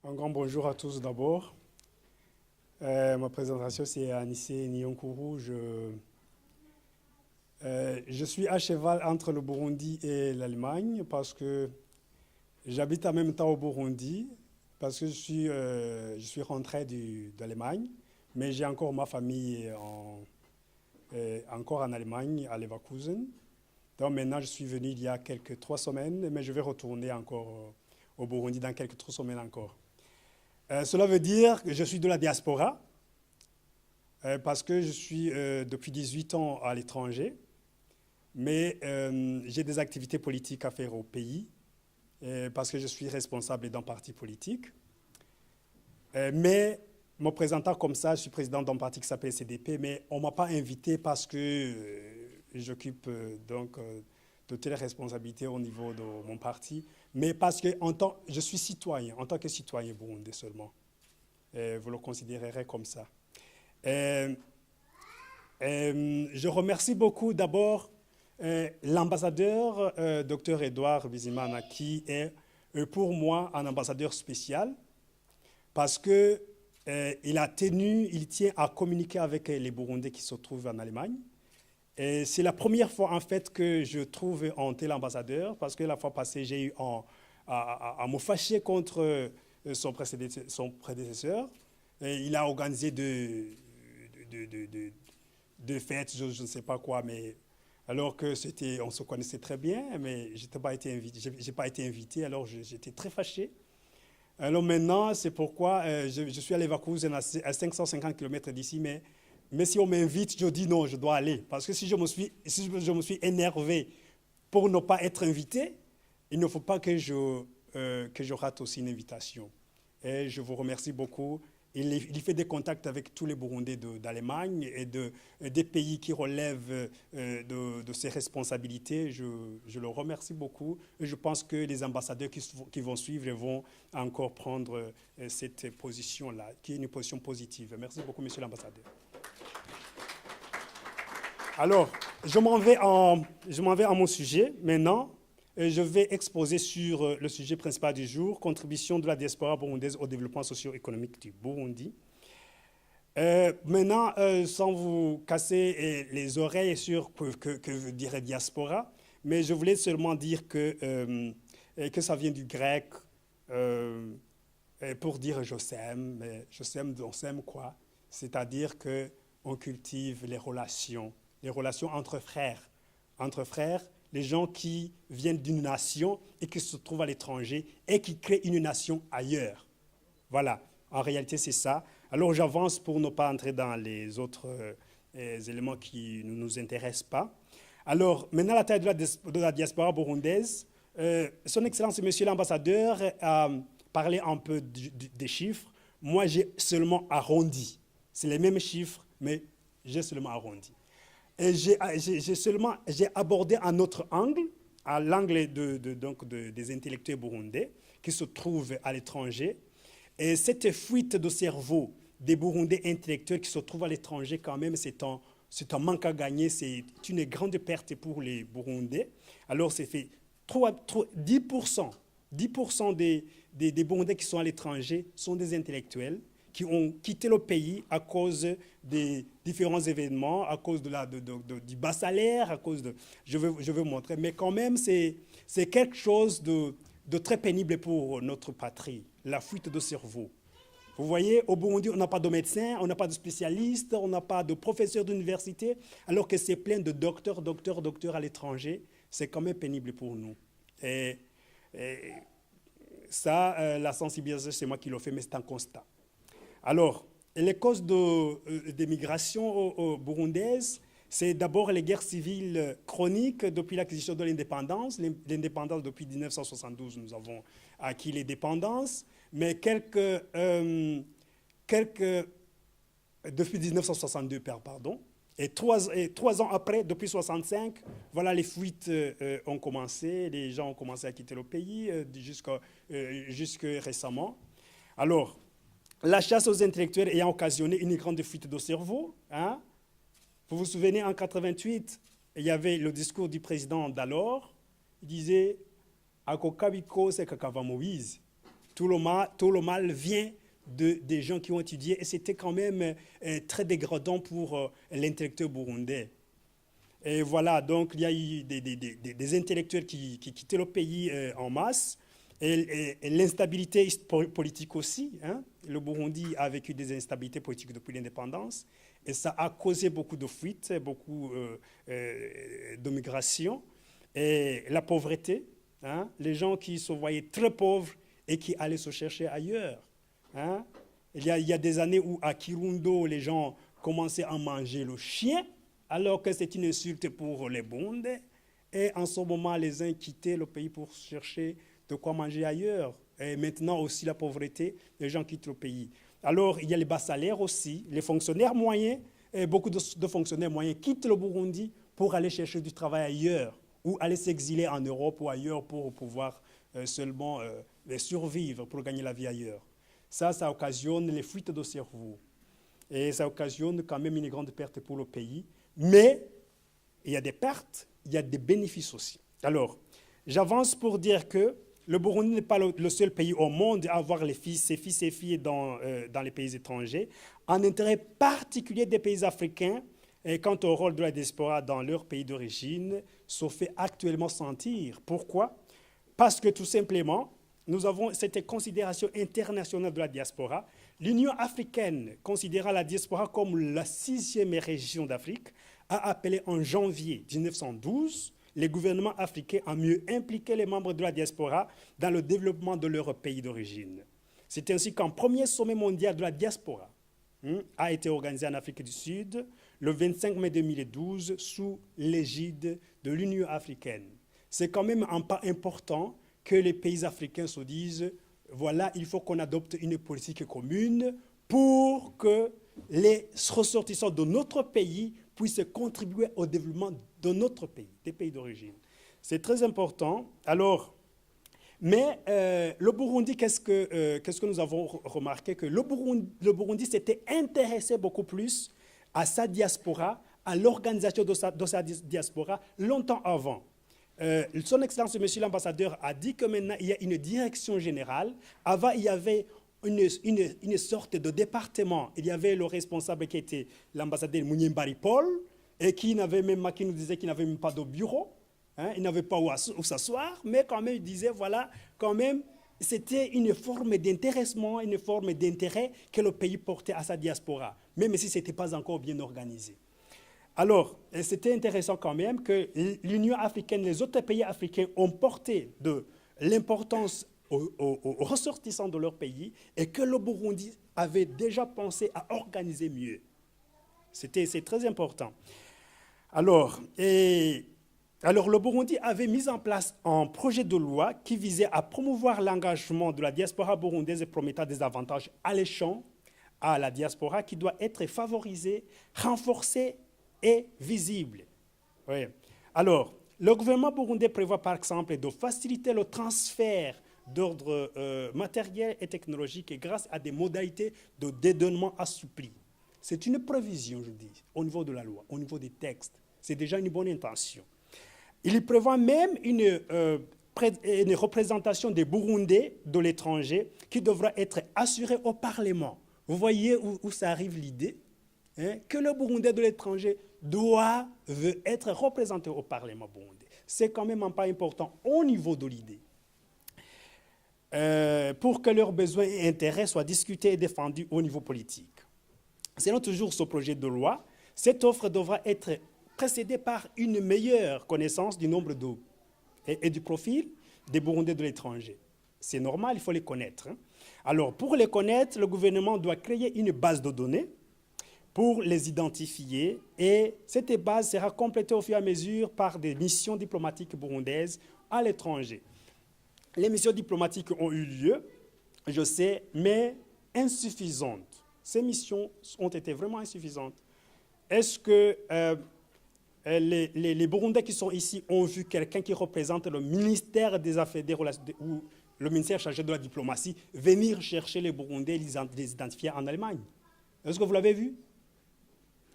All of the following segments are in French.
Un grand bonjour à tous d'abord. Ma présentation, c'est Anissé Nyonkuru. Je suis à cheval entre le Burundi et l'Allemagne parce que j'habite en même temps au Burundi, parce que je suis rentré d'Allemagne, mais j'ai encore ma famille encore en Allemagne, à Leverkusen. Donc maintenant, je suis venu il y a quelques 3 semaines, mais je vais retourner encore au Burundi dans quelques 3 semaines encore. Cela veut dire que je suis de la diaspora, parce que je suis depuis 18 ans à l'étranger, mais j'ai des activités politiques à faire au pays, parce que je suis responsable d'un parti politique. Mais me présentant comme ça, je suis président d'un parti qui s'appelle CDP, mais on ne m'a pas invité parce que j'occupe de telles responsabilités au niveau de mon parti, mais parce que je suis citoyen, en tant que citoyen burundais seulement. Vous le considérerez comme ça. Je remercie beaucoup d'abord l'ambassadeur Dr Edouard Bizimana, qui est pour moi un ambassadeur spécial parce que il tient à communiquer avec les Burundais qui se trouvent en Allemagne. Et c'est la première fois en fait que je trouve un tel ambassadeur, parce que la fois passée j'ai eu à me fâcher contre son prédécesseur. Et il a organisé de fêtes, je ne sais pas quoi, mais alors que on se connaissait très bien, mais j'ai pas été invité, alors j'étais très fâché. Alors maintenant, c'est pourquoi je suis à Leverkusen à 550 km d'ici, mais si on m'invite, je dis non, je dois aller. Parce que si je me suis énervé pour ne pas être invité, il ne faut pas que je rate aussi une invitation. Et je vous remercie beaucoup. Il fait des contacts avec tous les Burundais d'Allemagne et des pays qui relèvent de ses responsabilités. Je le remercie beaucoup. Et je pense que les ambassadeurs qui vont suivre vont encore prendre cette position-là, qui est une position positive. Merci beaucoup, monsieur l'ambassadeur. Alors, je m'en vais à mon sujet maintenant. Je vais exposer sur le sujet principal du jour, contribution de la diaspora burundaise au développement socio-économique du Burundi. Maintenant, sans vous casser les oreilles sur que je dirais diaspora, mais je voulais seulement dire que ça vient du grec pour dire je sème, mais on sème quoi? C'est-à-dire qu'on cultive les relations entre frères. Entre frères, les gens qui viennent d'une nation et qui se trouvent à l'étranger et qui créent une nation ailleurs. Voilà, en réalité c'est ça. Alors j'avance pour ne pas entrer dans les autres éléments qui ne nous intéressent pas. Alors maintenant la taille de la diaspora burundaise, son Excellence Monsieur l'ambassadeur a parlé un peu des chiffres. Moi j'ai seulement arrondi. C'est les mêmes chiffres, mais j'ai seulement arrondi. Et j'ai abordé un autre angle, à l'angle des intellectuels burundais qui se trouvent à l'étranger. Et cette fuite de cerveau des Burundais intellectuels qui se trouvent à l'étranger, quand même, c'est un manque à gagner, c'est une grande perte pour les Burundais. Alors, c'est fait 10% des Burundais qui sont à l'étranger sont des intellectuels qui ont quitté le pays à cause des différents événements, à cause du bas salaire, à cause de... Je veux vous montrer, mais quand même, c'est quelque chose de très pénible pour notre patrie, la fuite de cerveau. Vous voyez, au Burundi, on n'a pas de médecins, on n'a pas de spécialistes, on n'a pas de professeurs d'université, alors que c'est plein de docteurs à l'étranger. C'est quand même pénible pour nous. Et ça, la sensibilisation, c'est moi qui le fais, mais c'est un constat. Alors, les causes des migrations burundaises, c'est d'abord les guerres civiles chroniques depuis l'acquisition de l'indépendance. L'indépendance, depuis 1972, nous avons acquis l'indépendance, mais depuis 1962, pardon, et trois ans après, depuis 1965, voilà, les fuites ont commencé, les gens ont commencé à quitter le pays jusque récemment. Alors, la chasse aux intellectuels ayant occasionné une grande fuite de cerveau. Hein? Vous vous souvenez, en 1988, il y avait le discours du président d'alors. Il disait « Akokabiko se kakava Moïse ». Tout le mal vient des gens qui ont étudié et c'était quand même très dégradant pour l'intellectuel burundais. Et voilà, donc il y a eu des intellectuels qui quittaient le pays en masse et l'instabilité politique aussi. Hein. Le Burundi a vécu des instabilités politiques depuis l'indépendance et ça a causé beaucoup de fuites, beaucoup de migration et la pauvreté. Hein. Les gens qui se voyaient très pauvres et qui allaient se chercher ailleurs. Hein. Il y a des années où à Kirundo, les gens commençaient à manger le chien, alors que c'est une insulte pour les Burundais. Et en ce moment, les uns quittaient le pays pour chercher de quoi manger ailleurs. Et maintenant aussi la pauvreté, les gens quittent le pays. Alors, il y a les bas salaires aussi, les fonctionnaires moyens, et beaucoup de fonctionnaires moyens quittent le Burundi pour aller chercher du travail ailleurs, ou aller s'exiler en Europe ou ailleurs pour pouvoir seulement survivre, pour gagner la vie ailleurs. Ça occasionne les fuites de cerveau. Et ça occasionne quand même une grande perte pour le pays. Mais il y a des pertes, il y a des bénéfices aussi. Alors, j'avance pour dire que le Burundi n'est pas le seul pays au monde à avoir ses fils et filles dans les pays étrangers. Un intérêt particulier des pays africains quant au rôle de la diaspora dans leur pays d'origine se fait actuellement sentir. Pourquoi? Parce que tout simplement, nous avons cette considération internationale de la diaspora. L'Union africaine, considérant la diaspora comme la 6e région d'Afrique, a appelé en janvier 1912 les gouvernements africains à mieux impliquer les membres de la diaspora dans le développement de leur pays d'origine. C'est ainsi qu'un premier sommet mondial de la diaspora a été organisé en Afrique du Sud le 25 mai 2012 sous l'égide de l'Union africaine. C'est quand même un pas important que les pays africains se disent, voilà, il faut qu'on adopte une politique commune pour que les ressortissants de notre pays puissent contribuer au développement de notre pays, des pays d'origine. C'est très important. Alors, mais le Burundi, qu'est-ce que nous avons remarqué? Que le Burundi s'était intéressé beaucoup plus à sa diaspora, à l'organisation de sa diaspora, longtemps avant. Son Excellence, Monsieur l'ambassadeur, a dit que maintenant, il y a une direction générale. Avant, il y avait une sorte de département. Il y avait le responsable qui était l'ambassadeur Mouniembari Paul, et qui nous disait qu'il n'avait même pas de bureau, hein, il n'avait pas où s'asseoir, mais quand même, il disait, voilà, quand même, c'était une forme d'intéressement, une forme d'intérêt que le pays portait à sa diaspora, même si ce n'était pas encore bien organisé. Alors, c'était intéressant quand même que l'Union africaine, les autres pays africains ont porté de l'importance aux ressortissants de leur pays et que le Burundi avait déjà pensé à organiser mieux. C'est très important. Alors, le Burundi avait mis en place un projet de loi qui visait à promouvoir l'engagement de la diaspora burundaise et promettant des avantages alléchants à la diaspora qui doit être favorisée, renforcée et visible. Oui. Alors, le gouvernement burundais prévoit par exemple de faciliter le transfert d'ordre matériel et technologique grâce à des modalités de dédonnement assouplies. C'est une prévision, je dis, au niveau de la loi, au niveau des textes. C'est déjà une bonne intention. Il prévoit même une représentation des Burundais de l'étranger qui devra être assurée au Parlement. Vous voyez où ça arrive l'idée, hein, que le Burundais de l'étranger veut être représenté au Parlement burundais. C'est quand même un pas important au niveau de l'idée. Pour que leurs besoins et intérêts soient discutés et défendus au niveau politique. Selon toujours ce projet de loi, cette offre devra être précédée par une meilleure connaissance du nombre et du profil des Burundais de l'étranger. C'est normal, il faut les connaître. Hein. Alors, pour les connaître, le gouvernement doit créer une base de données pour les identifier et cette base sera complétée au fur et à mesure par des missions diplomatiques burundaises à l'étranger. Les missions diplomatiques ont eu lieu, je sais, mais insuffisantes. Ces missions ont été vraiment insuffisantes. Est-ce que les Burundais qui sont ici ont vu quelqu'un qui représente le ministère des Affaires des Relations ou le ministère chargé de la diplomatie venir chercher les Burundais et les identifier en Allemagne? Est-ce que vous l'avez vu?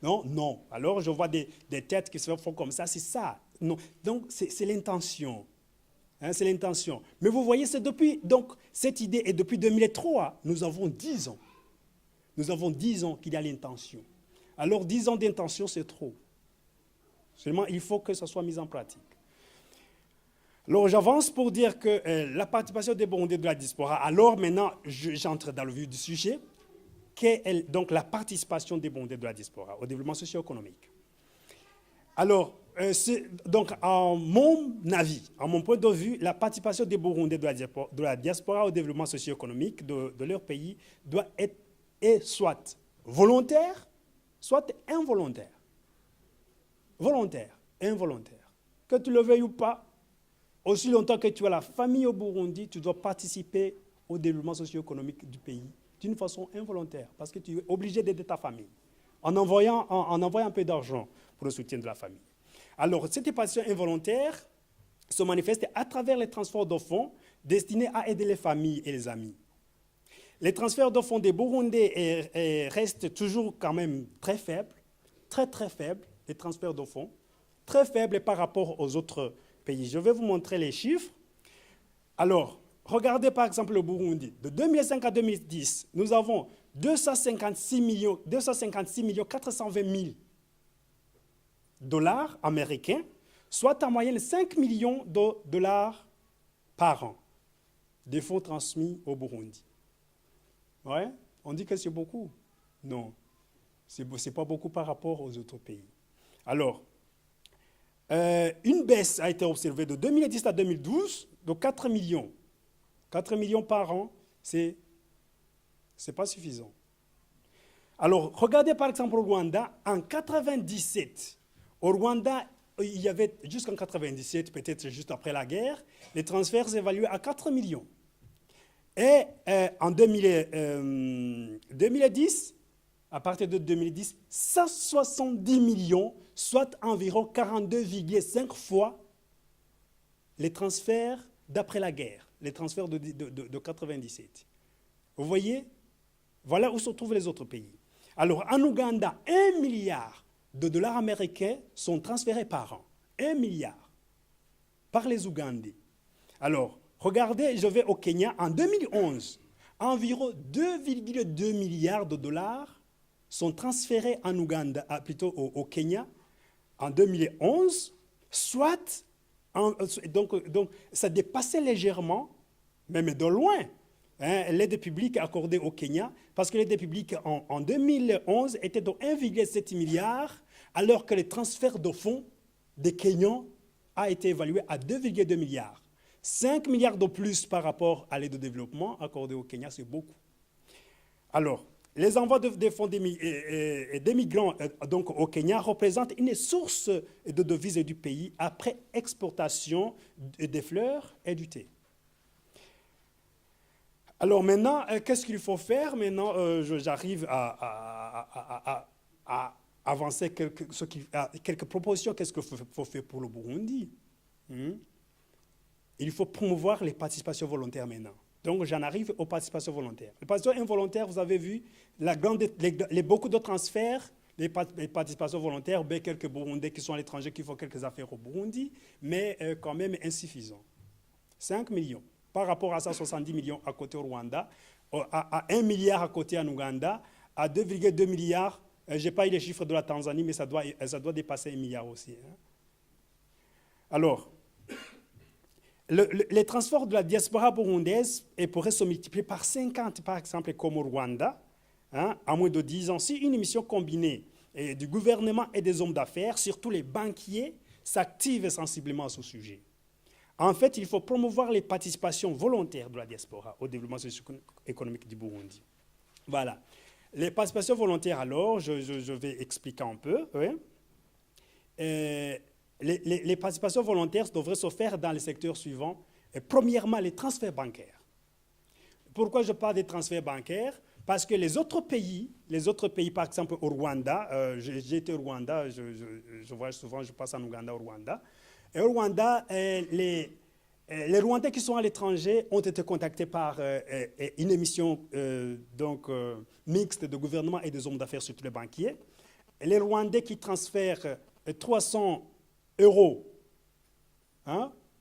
Non? Non. Alors je vois des têtes qui se font comme ça, c'est ça. Non. Donc c'est l'intention. Hein, c'est l'intention. Mais vous voyez, c'est depuis, donc, cette idée est depuis 2003. Nous avons 10 ans. Nous avons 10 ans qu'il y a l'intention. Alors, 10 ans d'intention, c'est trop. Seulement, il faut que ça soit mis en pratique. Alors, j'avance pour dire que la participation des Burundais de la diaspora, alors maintenant, j'entre dans le vif du sujet, quelle est donc la participation des Burundais de la diaspora au développement socio-économique. Alors, donc, à mon avis, à mon point de vue, la participation des Burundais de la diaspora au développement socio-économique de leur pays doit être soit volontaire, soit involontaire. Volontaire, involontaire. Que tu le veuilles ou pas, aussi longtemps que tu as la famille au Burundi, tu dois participer au développement socio-économique du pays d'une façon involontaire, parce que tu es obligé d'aider ta famille en envoyant un peu d'argent pour le soutien de la famille. Alors, cette participation involontaire se manifeste à travers les transferts de fonds destinés à aider les familles et les amis. Les transferts de fonds des Burundais restent toujours quand même très faibles, très faibles, les transferts de fonds, très faibles par rapport aux autres pays. Je vais vous montrer les chiffres. Alors, regardez par exemple le Burundi. De 2005 à 2010, nous avons 256 420 000 dollars américains, soit en moyenne 5 millions de dollars par an, des fonds transmis au Burundi. Ouais, on dit que c'est beaucoup. Non, ce n'est pas beaucoup par rapport aux autres pays. Alors, une baisse a été observée de 2010 à 2012 de 4 millions. 4 millions par an, ce n'est pas suffisant. Alors, regardez par exemple au Rwanda, en 1997, au Rwanda, il y avait jusqu'en 1997, peut-être juste après la guerre, les transferts évalués à 4 millions. Et en 2010, à partir de 2010, 170 millions, soit environ 42,5 fois les transferts d'après la guerre, les transferts de 1997. Vous voyez? Voilà où se trouvent les autres pays. Alors, en Ouganda, 1 milliard de dollars américains sont transférés par an. 1 milliard par les Ougandais. Alors, regardez, je vais au Kenya. En 2011, environ 2,2 milliards de dollars sont transférés en Ouganda, plutôt au Kenya, en 2011, soit, donc ça dépassait légèrement, même de loin, l'aide publique accordée au Kenya, parce que l'aide publique en 2011 était de 1,7 milliard, alors que les transferts de fonds des Kenyans a été évalué à 2,2 milliards. 5 milliards de plus par rapport à l'aide au développement accordée au Kenya, c'est beaucoup. Alors, les envois des fonds des migrants donc au Kenya représentent une source de devises du pays après exportation des fleurs et du thé. Alors maintenant, qu'est-ce qu'il faut faire? Maintenant, j'arrive à avancer quelques propositions. Qu'est-ce qu'il faut faire pour le Burundi? Il faut promouvoir les participations volontaires maintenant. Donc, j'en arrive aux participations volontaires. Les participations involontaires, vous avez vu, beaucoup de transferts, les participations volontaires, quelques Burundais qui sont à l'étranger qui font quelques affaires au Burundi, mais quand même insuffisant. 5 millions par rapport à 170 millions à côté au Rwanda, à 1 milliard à côté en Ouganda, à 2,2 milliards, je n'ai pas eu les chiffres de la Tanzanie, mais ça doit dépasser 1 milliard aussi. Hein. Alors, les transferts de la diaspora burundaise pourraient se multiplier par 50, par exemple, comme au Rwanda, en moins de 10 ans. Si une mission combinée du gouvernement et des hommes d'affaires, surtout les banquiers, s'active sensiblement à ce sujet. En fait, il faut promouvoir les participations volontaires de la diaspora au développement socio-économique du Burundi. Voilà. Les participations volontaires, alors, je vais expliquer un peu. Oui. Les participations volontaires devraient se faire dans les secteurs suivants. Premièrement, les transferts bancaires. Pourquoi je parle des transferts bancaires? Parce que les autres pays, par exemple au Rwanda, j'ai été au Rwanda, je vois souvent, je passe en Ouganda, au Rwanda. Et au Rwanda, les Rwandais qui sont à l'étranger ont été contactés par une émission mixte de gouvernement et des hommes d'affaires, surtout les banquiers. Et les Rwandais qui transfèrent 300 €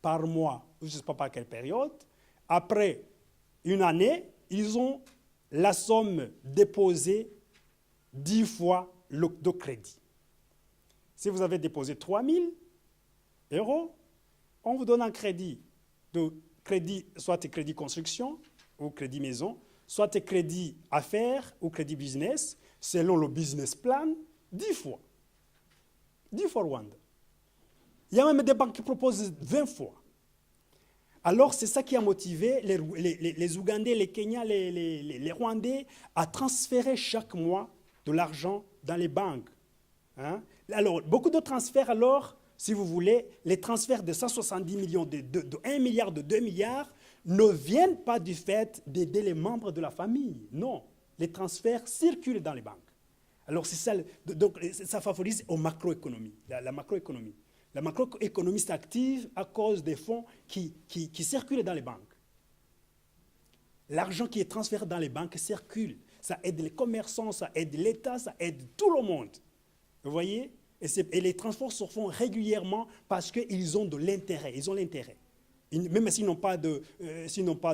par mois je ne sais pas par quelle période, après une année, ils ont la somme déposée 10 fois le crédit. Si vous avez déposé 3 000 euros, on vous donne un crédit, soit crédit construction ou crédit maison, soit crédit affaires ou crédit business, selon le business plan, 10 fois. 10 fois Rwanda. Il y a même des banques qui proposent 20 fois. Alors, c'est ça qui a motivé les Ougandais, les Kenyans, les Rwandais à transférer chaque mois de l'argent dans les banques. Hein? Alors, beaucoup de transferts, alors, si vous voulez, les transferts de 170 millions, de 1 milliard, de 2 milliards, ne viennent pas du fait d'aider les membres de la famille. Non, les transferts circulent dans les banques. Alors, c'est ça, donc, ça favorise la macroéconomie. La macroéconomie. La macroéconomie s'active à cause des fonds qui circulent dans les banques. L'argent qui est transféré dans les banques circule. Ça aide les commerçants, ça aide l'État, ça aide tout le monde. Vous voyez? Et les transferts se font régulièrement parce qu'ils ont de l'intérêt. Ils ont l'intérêt. Même s'ils n'ont pas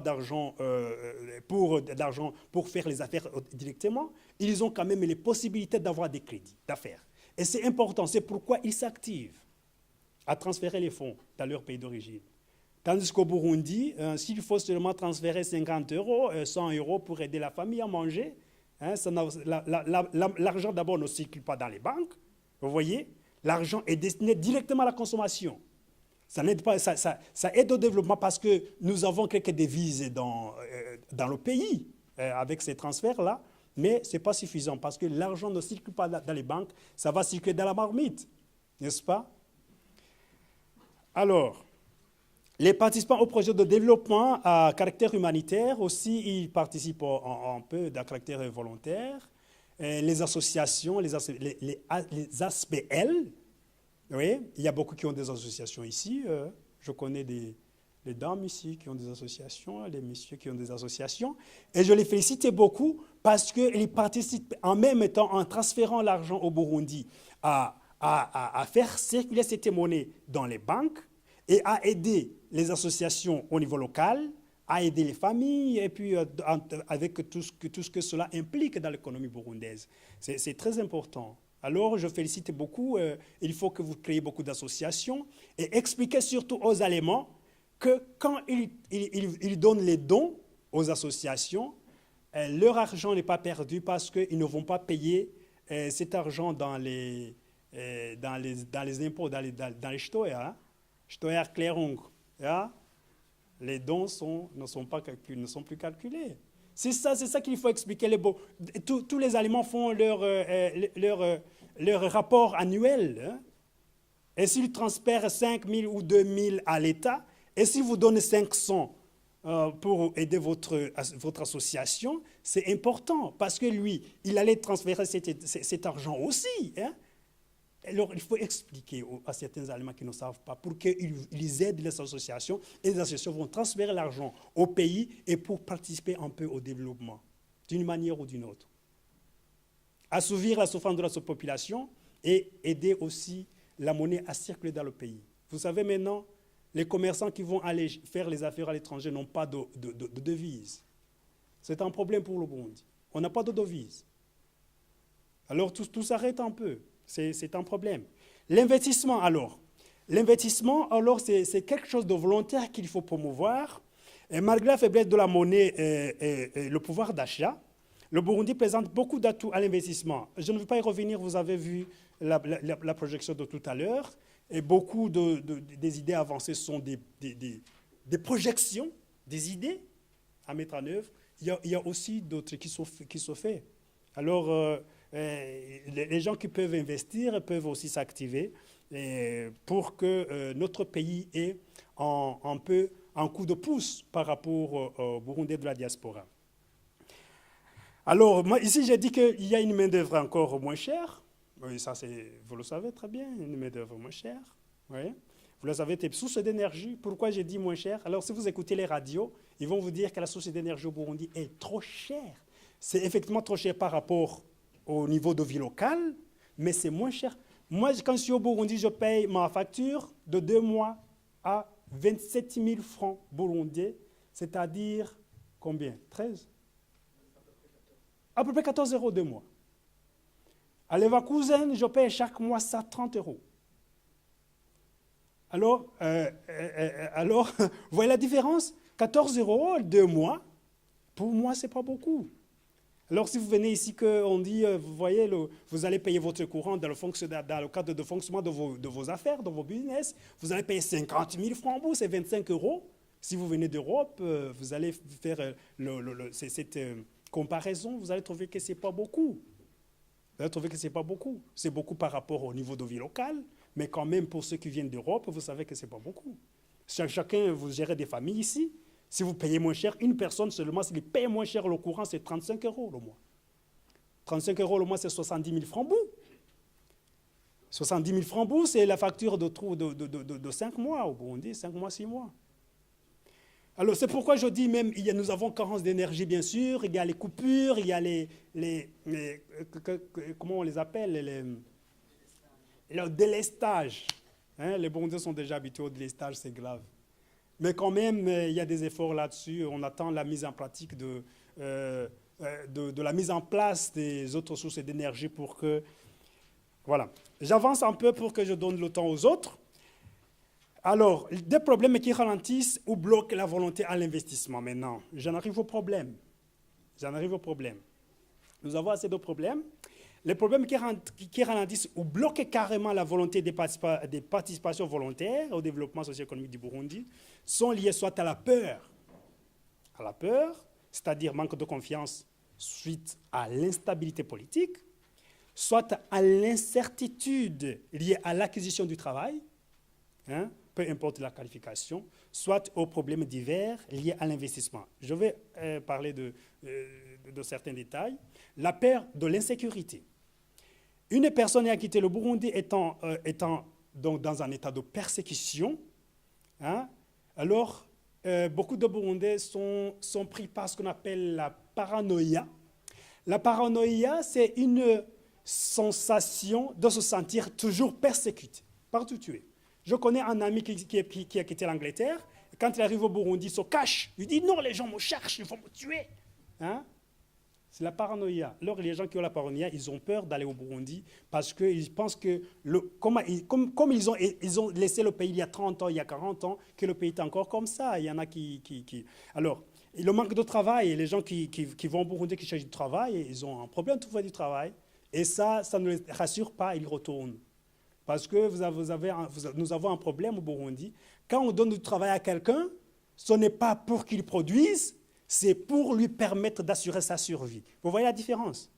d'argent pour faire les affaires directement, ils ont quand même les possibilités d'avoir des crédits d'affaires. Et c'est important, c'est pourquoi ils s'activent à transférer les fonds dans leur pays d'origine. Tandis qu'au Burundi, s'il faut seulement transférer 50 euros, 100 euros pour aider la famille à manger, hein, l'argent d'abord ne circule pas dans les banques. Vous voyez, l'argent est destiné directement à la consommation. Ça aide au développement parce que nous avons quelques devises dans le pays avec ces transferts-là, mais ce n'est pas suffisant parce que l'argent ne circule pas dans les banques, ça va circuler dans la marmite, n'est-ce pas? Alors, les participants au projet de développement à caractère humanitaire aussi, ils participent un peu d'un caractère volontaire. Les associations, les ASBL, oui, il y a beaucoup qui ont des associations ici. Je connais des dames ici qui ont des associations, les messieurs qui ont des associations. Et je les félicite beaucoup parce qu'ils participent en même temps en transférant l'argent au Burundi à faire circuler cette monnaie dans les banques et à aider les associations au niveau local, à aider les familles, et puis avec tout ce que cela implique dans l'économie burundaise. C'est très important. Alors, je félicite beaucoup. Il faut que vous créez beaucoup d'associations et expliquez surtout aux Allemands que quand ils donnent les dons aux associations, leur argent n'est pas perdu parce qu'ils ne vont pas payer cet argent dans les impôts, dans les Steuer, hein? Steuererklärung. Ja? Les dons ne sont plus calculés. C'est ça qu'il faut expliquer. Tous les Allemands font leur rapport annuel. Hein? Et s'ils transfèrent 5 000 ou 2 000 à l'État, et si vous donnez 500 pour aider votre association, c'est important parce que lui, il allait transférer cet argent aussi. Hein? Alors, il faut expliquer à certains Allemands qui ne savent pas pour qu'ils aident les associations et les associations vont transférer l'argent au pays et pour participer un peu au développement, d'une manière ou d'une autre. Assouvir la souffrance de la population et aider aussi la monnaie à circuler dans le pays. Vous savez maintenant, les commerçants qui vont aller faire les affaires à l'étranger n'ont pas de devise. C'est un problème pour le Burundi. On n'a pas de devise. Alors, tout s'arrête un peu. C'est un problème. L'investissement, alors. L'investissement, alors, c'est quelque chose de volontaire qu'il faut promouvoir. Et malgré la faiblesse de la monnaie et le pouvoir d'achat, le Burundi présente beaucoup d'atouts à l'investissement. Je ne vais pas y revenir, vous avez vu la projection de tout à l'heure. Et beaucoup des idées avancées sont des projections, des idées à mettre en œuvre. Il y a aussi d'autres qui sont faits. Alors, les gens qui peuvent investir peuvent aussi s'activer pour que notre pays ait un peu un coup de pouce par rapport au Burundais de la diaspora. Alors, moi, ici, j'ai dit qu'il y a une main-d'œuvre encore moins chère. Oui, ça, vous le savez très bien, une main-d'œuvre moins chère. Oui. Vous le savez, c'est source d'énergie. Pourquoi j'ai dit moins chère? Alors, si vous écoutez les radios, ils vont vous dire que la source d'énergie au Burundi est trop chère. C'est effectivement trop cher par rapport au niveau de vie locale, mais c'est moins cher. Moi, quand je suis au Burundi, je paye ma facture de 2 mois à 27 000 francs burundais, c'est-à-dire combien? 13? À peu près 14 euros de mois. À Leverkusen, je paye chaque mois ça 30 euros. Alors, vous voyez la différence? 14 euros 2 mois, pour moi, ce n'est pas beaucoup. Alors, si vous venez ici, on dit, vous voyez, vous allez payer votre courant dans le cadre de fonctionnement de vos affaires, de vos business, vous allez payer 50 000 francs, c'est 25 euros. Si vous venez d'Europe, vous allez faire cette comparaison, vous allez trouver que ce n'est pas beaucoup. Vous allez trouver que ce n'est pas beaucoup. C'est beaucoup par rapport au niveau de vie locale, mais quand même, pour ceux qui viennent d'Europe, vous savez que ce n'est pas beaucoup. Chacun, vous gérez des familles ici. Si vous payez moins cher, une personne seulement, s'il paye moins cher le courant, c'est 35 euros le mois. 35 euros le mois, c'est 70 000 francs bout. 70 000 francs bout, c'est la facture de 5 mois au Burundi, 5 mois, 6 mois. Alors, c'est pourquoi je dis même, nous avons carence d'énergie, bien sûr, il y a les coupures, il y a comment on les appelle, le délestage. Hein, les Burundais sont déjà habitués au délestage, c'est grave. Mais quand même, il y a des efforts là-dessus. On attend la mise en pratique de la mise en place des autres sources d'énergie pour que... Voilà. J'avance un peu pour que je donne le temps aux autres. Alors, des problèmes qui ralentissent ou bloquent la volonté à l'investissement maintenant. J'en arrive au problème. Nous avons assez de problèmes. Les problèmes qui ralentissent ou bloquent carrément la volonté des participations volontaires au développement socio-économique du Burundi sont liés soit à la peur, c'est-à-dire manque de confiance suite à l'instabilité politique, soit à l'incertitude liée à l'acquisition du travail, hein, peu importe la qualification, soit aux problèmes divers liés à l'investissement. Je vais parler de certains détails. La peur de l'insécurité. Une personne ayant quitté le Burundi étant donc dans un état de persécution, hein, alors beaucoup de Burundais sont pris par ce qu'on appelle la paranoïa. La paranoïa, c'est une sensation de se sentir toujours persécuté, partout tué. Je connais un ami qui a quitté l'Angleterre. Quand il arrive au Burundi, il se cache. Il dit non, les gens me cherchent, ils vont me tuer. Hein? C'est la paranoïa. Alors, les gens qui ont la paranoïa, ils ont peur d'aller au Burundi parce qu'ils pensent que, comme ils ont laissé le pays il y a 30 ans, il y a 40 ans, que le pays est encore comme ça. Il y en a qui... Alors, le manque de travail, les gens qui vont au Burundi, qui cherchent du travail, ils ont un problème de trouver du travail. Et ça ne les rassure pas, ils retournent. Parce que nous avons un problème au Burundi. Quand on donne du travail à quelqu'un, ce n'est pas pour qu'il produise, c'est pour lui permettre d'assurer sa survie. Vous voyez la différence?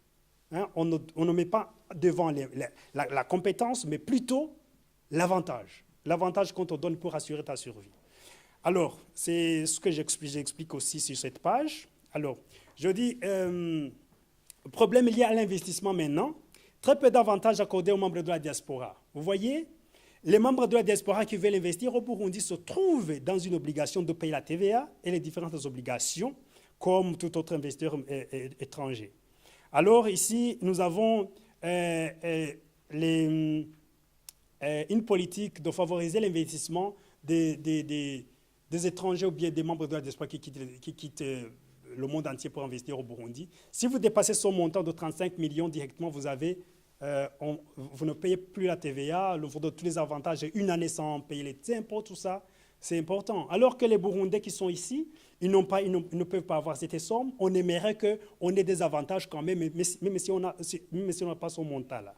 Hein? On ne met pas devant la compétence, mais plutôt l'avantage. L'avantage qu'on te donne pour assurer ta survie. Alors, c'est ce que j'explique aussi sur cette page. Alors, je dis, problème lié à l'investissement maintenant. Très peu d'avantages accordés aux membres de la diaspora. Vous voyez, les membres de la diaspora qui veulent investir au Burundi se trouvent dans une obligation de payer la TVA et les différentes obligations, comme tout autre investisseur étranger. Alors ici, nous avons une politique de favoriser l'investissement des étrangers ou bien des membres de la diaspora qui quittent le monde entier pour investir au Burundi. Si vous dépassez ce montant de 35 millions directement, vous ne payez plus la TVA, vous donne tous les avantages, une année sans payer les impôts, tout ça, c'est important. Alors que les Burundais qui sont ici, ils ne peuvent pas avoir cette somme. On aimerait qu'on ait des avantages quand même, même si on n'a pas ce montant-là.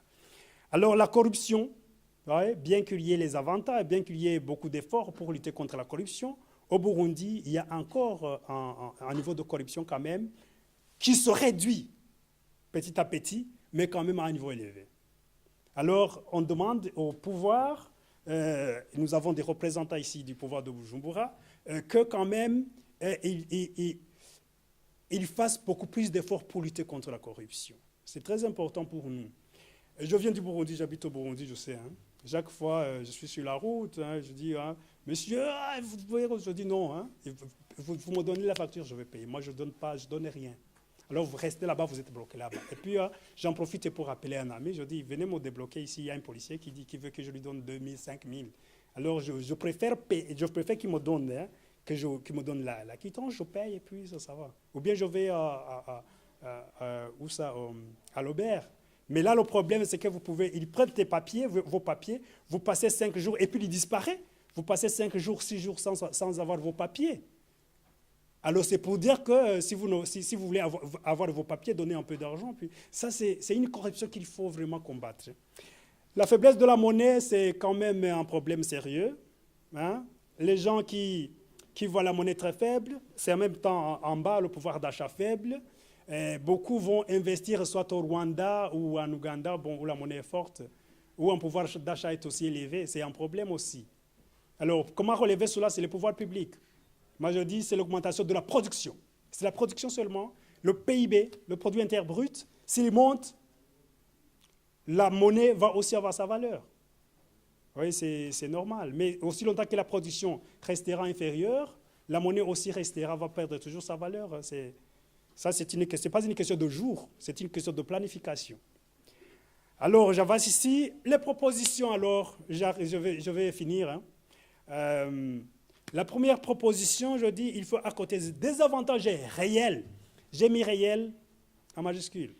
Alors la corruption, ouais, bien qu'il y ait les avantages, bien qu'il y ait beaucoup d'efforts pour lutter contre la corruption, au Burundi, il y a encore un niveau de corruption quand même qui se réduit petit à petit, mais quand même à un niveau élevé. Alors, on demande au pouvoir, nous avons des représentants ici du pouvoir de Bujumbura, que quand même, ils fassent beaucoup plus d'efforts pour lutter contre la corruption. C'est très important pour nous. Je viens du Burundi, j'habite au Burundi, je sais. Hein. Chaque fois, je suis sur la route, hein, je dis, hein, monsieur, vous pouvez... Je dis non, hein, vous me donnez la facture, je vais payer. Moi, je ne donne rien. Alors, vous restez là-bas, vous êtes bloqué là-bas. Et puis, j'en profite pour appeler un ami. Je dis, venez me débloquer ici. Il y a un policier qui veut que je lui donne 2 000, 5 000. Alors, je préfère qu'ils me donnent, hein, qu'ils me donnent la quittance, je paye et puis ça va. Ou bien je vais où ça, à l'Aubert. Mais là, le problème, c'est que ils prennent vos papiers, vous passez 5 jours et puis ils disparaissent. Vous passez 5 jours, 6 jours sans avoir vos papiers. Alors, c'est pour dire que si vous voulez avoir vos papiers, donnez un peu d'argent. Puis ça, c'est une corruption qu'il faut vraiment combattre. La faiblesse de la monnaie, c'est quand même un problème sérieux. Hein? Les gens qui voient la monnaie très faible, c'est en même temps en bas le pouvoir d'achat faible. Beaucoup vont investir soit au Rwanda ou en Ouganda, où la monnaie est forte, où un pouvoir d'achat est aussi élevé. C'est un problème aussi. Alors, comment relever cela? C'est le pouvoir public. Moi, je dis c'est l'augmentation de la production. C'est la production seulement. Le PIB, le produit intérieur brut, s'il monte, la monnaie va aussi avoir sa valeur. Oui, c'est normal. Mais aussi longtemps que la production restera inférieure, la monnaie aussi va perdre toujours sa valeur. Ça, c'est pas une question de jour, c'est une question de planification. Alors, j'avance ici. Les propositions, alors, je vais finir. Hein. La première proposition, je dis, il faut accorder des avantages réels. J'ai mis réels en majuscule.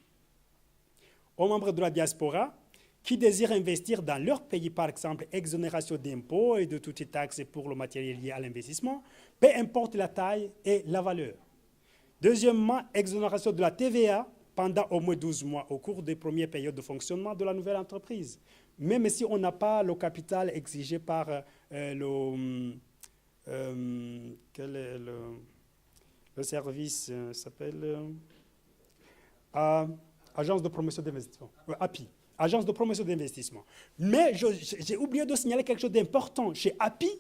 Aux membres de la diaspora qui désirent investir dans leur pays, par exemple, exonération d'impôts et de toutes les taxes pour le matériel lié à l'investissement, peu importe la taille et la valeur. Deuxièmement, exonération de la TVA pendant au moins 12 mois au cours des premières périodes de fonctionnement de la nouvelle entreprise. Même si on n'a pas le capital exigé par quel est le service s'appelle Agence de promotion d'investissement, API, Agence de promotion d'investissement. Mais j'ai oublié de signaler quelque chose d'important. Chez API,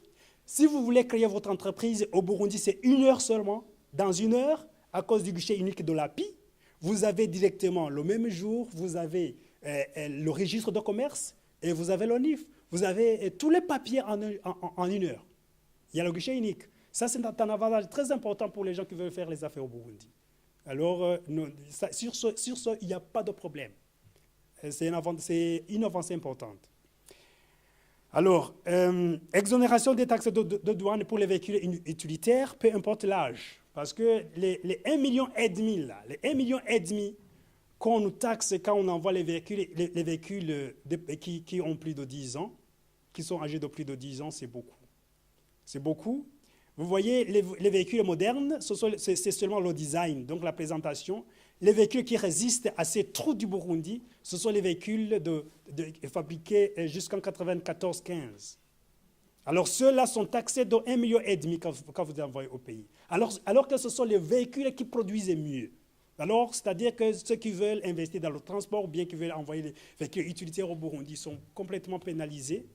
si vous voulez créer votre entreprise au Burundi, c'est 1 heure seulement. Dans 1 heure, à cause du guichet unique de l'API, vous avez directement le même jour, vous avez le registre de commerce et vous avez l'ONIF. Vous avez tous les papiers en 1 heure. Il y a le guichet unique. Ça, c'est un avantage très important pour les gens qui veulent faire les affaires au Burundi. Alors, sur ce, il n'y a pas de problème. C'est une avancée importante. Alors, exonération des taxes de douane pour les véhicules utilitaires, peu importe l'âge. Parce que les 1,5 million, là, les 1,5 million qu'on nous taxe quand on envoie les véhicules qui ont plus de 10 ans, qui sont âgés de plus de 10 ans, c'est beaucoup. C'est beaucoup. Vous voyez, les véhicules modernes, c'est seulement le design, donc la présentation. Les véhicules qui résistent à ces trous du Burundi, ce sont les véhicules fabriqués jusqu'en 94-15. Alors ceux-là sont taxés de 1,5 million quand vous les envoyez au pays. Alors que ce sont les véhicules qui produisent mieux. Alors, c'est-à-dire que ceux qui veulent investir dans le transport ou bien qui veulent envoyer les véhicules utilitaires au Burundi sont complètement pénalisés.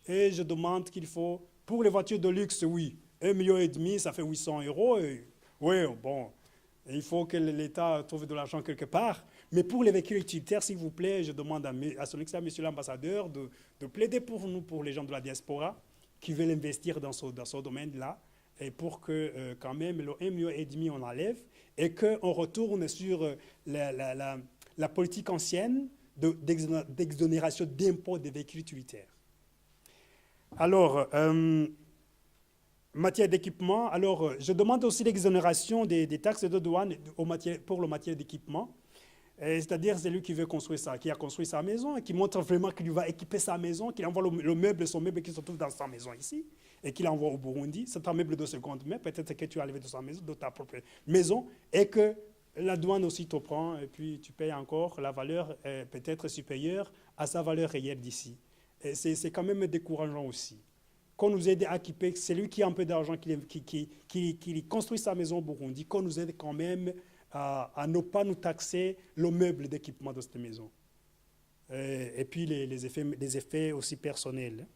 Et je demande qu'il faut, pour les voitures de luxe, oui, 1,5 million, ça fait 800 €. Oui, bon, il faut que l'État trouve de l'argent quelque part. Mais pour les véhicules utilitaires, s'il vous plaît, je demande à son excellence, monsieur l'ambassadeur, de plaider pour nous, pour les gens de la diaspora, qui veulent investir dans ce domaine-là, et pour que quand même le 1,5 million on enlève, et qu'on retourne sur la politique ancienne d'exonération d'impôts des véhicules utilitaires. Alors, matière d'équipement, alors je demande aussi l'exonération des taxes de douane pour le matériel d'équipement. C'est-à-dire c'est lui qui veut construire ça, qui a construit sa maison et qui montre vraiment qu'il va équiper sa maison, qu'il envoie son meuble qui se trouve dans sa maison ici et qu'il envoie au Burundi. C'est un meuble de seconde main, peut-être que tu as enlevé de sa maison, de ta propre maison, et que la douane aussi te prend et puis tu payes encore la valeur peut-être supérieure à sa valeur réelle d'ici. C'est quand même décourageant aussi. Qu'on nous aide à équiper, c'est lui qui a un peu d'argent, qui construit sa maison au Burundi, qu'on nous aide quand même à ne pas nous taxer le meuble d'équipement de cette maison. Et puis les effets aussi personnels.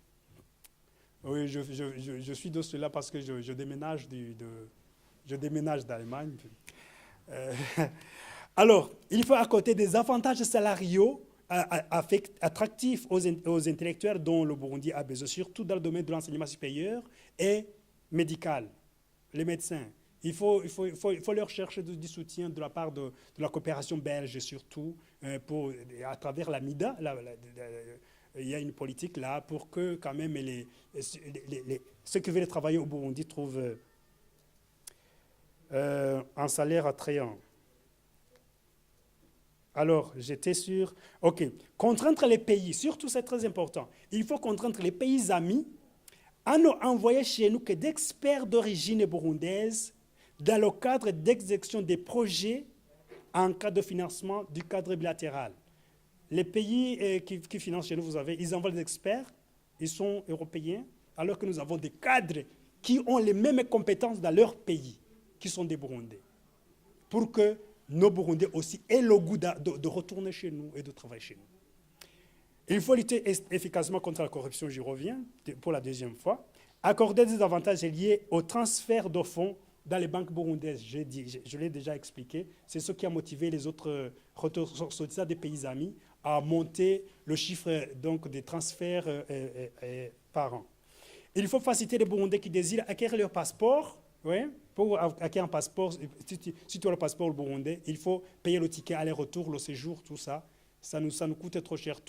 Oui, je suis de cela parce que je déménage d'Allemagne. Alors, il faut accorder des avantages salariaux attractifs aux intellectuels dont le Burundi a besoin, surtout dans le domaine de l'enseignement supérieur et médical, les médecins. Il faut leur chercher du soutien de la part de la coopération belge, surtout à travers la MIDA, il y a une politique là pour que quand même ceux qui veulent travailler au Burundi trouvent un salaire attrayant. Alors, j'étais sûr. OK. Contraindre les pays, surtout c'est très important. Il faut contraindre les pays amis à nous envoyer chez nous que d'experts d'origine burundaise dans le cadre d'exécution des projets en cas de financement du cadre bilatéral. Les pays qui financent chez nous, vous savez, ils envoient des experts, ils sont européens, alors que nous avons des cadres qui ont les mêmes compétences dans leur pays, qui sont des Burundais, pour que nos Burundais aussi aient le goût de retourner chez nous et de travailler chez nous. Il faut lutter efficacement contre la corruption, j'y reviens pour la deuxième fois. Accorder des avantages liés au transfert de fonds dans les banques burundaises, je l'ai déjà expliqué, c'est ce qui a motivé les autres ressortissants des pays amis à monter le chiffre donc, des transferts par an. Il faut faciliter les Burundais qui désirent acquérir leur passeport. Oui, pour acquérir un passeport, si tu as le passeport burundais, il faut payer le ticket aller-retour, le séjour, tout ça. Ça nous coûte trop cher,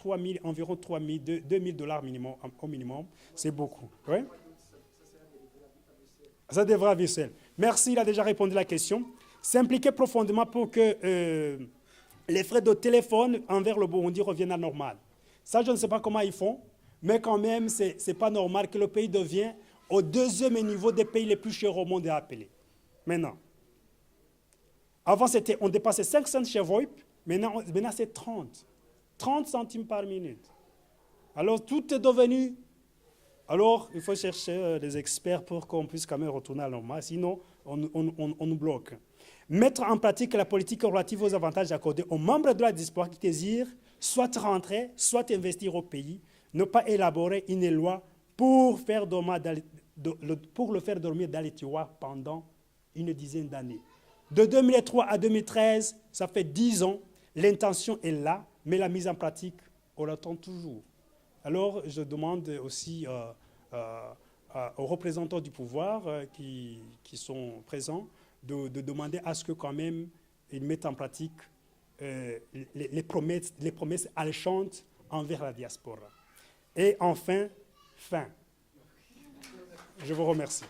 environ 3 000, 2 000 $ minimum, au minimum. C'est beaucoup. Oui? Ça devrait être seul. Merci, il a déjà répondu à la question. S'impliquer profondément pour que les frais de téléphone envers le Burundi reviennent à normal. Ça, je ne sais pas comment ils font, mais quand même, ce n'est pas normal que le pays devienne au deuxième niveau des pays les plus chers au monde à appeler. Maintenant. Avant, on dépassait 5 cents chez VoIP, maintenant c'est 30. 30 centimes par minute. Alors, tout est devenu... Alors, il faut chercher des experts pour qu'on puisse quand même retourner à normal, sinon on nous bloque. Mettre en pratique la politique relative aux avantages accordés aux membres de la diaspora qui désirent soit rentrer, soit investir au pays, ne pas élaborer une loi pour le faire dormir dans les tiroirs pendant une dizaine d'années. De 2003 à 2013, ça fait 10 ans, l'intention est là, mais la mise en pratique, on l'attend toujours. Alors, je demande aussi aux représentants du pouvoir qui sont présents de demander à ce que quand même ils mettent en pratique les promesses alléchantes envers la diaspora. Et enfin, je vous remercie.